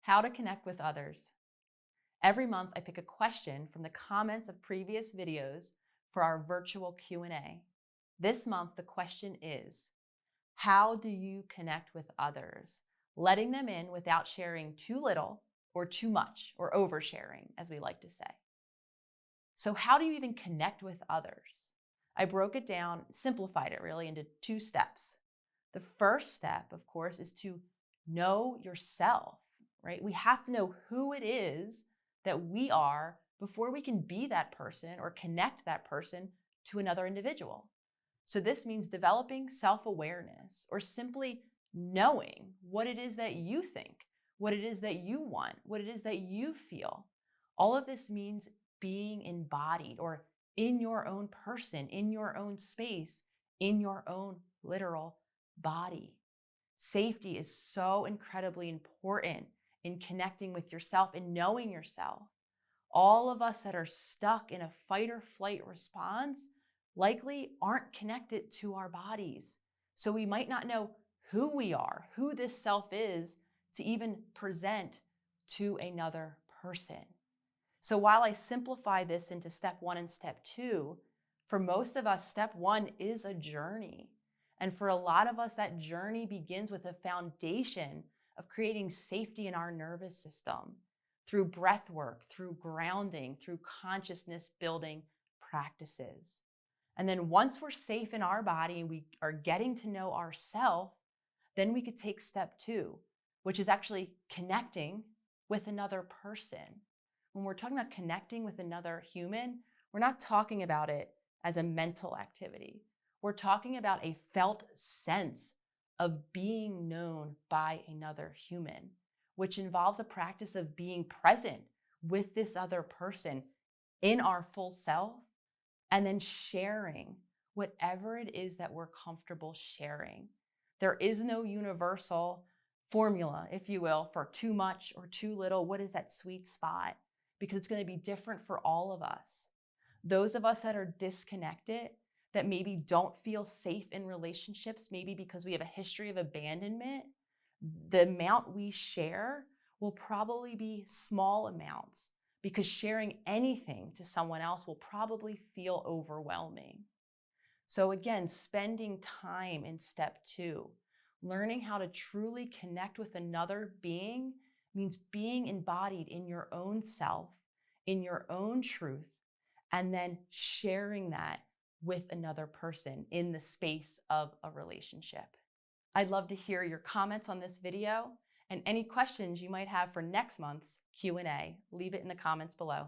How to connect with others. Every month, I pick a question from the comments of previous videos for our virtual Q&A. This month, the question is, how do you connect with others? Letting them in without sharing too little or too much, or oversharing, as we like to say. So how do you even connect with others? I broke it down, simplified it really into 2 steps. The first step, of course, is to know yourself, right? We have to know who it is that we are before we can be that person or connect that person to another individual. So this means developing self-awareness, or simply knowing what it is that you think, what it is that you want, what it is that you feel. All of this means being embodied, or in your own person, in your own space, in your own literal body. Safety is so incredibly important in connecting with yourself and knowing yourself. All of us that are stuck in a fight or flight response likely aren't connected to our bodies. So we might not know who we are, who this self is, to even present to another person. So while I simplify this into step 1 and step 2, for most of us, step 1 is a journey. And for a lot of us, that journey begins with a foundation of creating safety in our nervous system through breath work, through grounding, through consciousness building practices. And then once we're safe in our body and we are getting to know ourselves, then we could take step 2, which is actually connecting with another person. When we're talking about connecting with another human, we're not talking about it as a mental activity. We're talking about a felt sense of being known by another human, which involves a practice of being present with this other person in our full self, and then sharing whatever it is that we're comfortable sharing. There is no universal formula, if you will, for too much or too little. What is that sweet spot? Because it's going to be different for all of us. Those of us that are disconnected, that maybe don't feel safe in relationships, maybe because we have a history of abandonment, the amount we share will probably be small amounts, because sharing anything to someone else will probably feel overwhelming. So again, spending time in step 2, learning how to truly connect with another being, means being embodied in your own self, in your own truth, and then sharing that with another person in the space of a relationship. I'd love to hear your comments on this video and any questions you might have for next month's Q&A. Leave it in the comments below.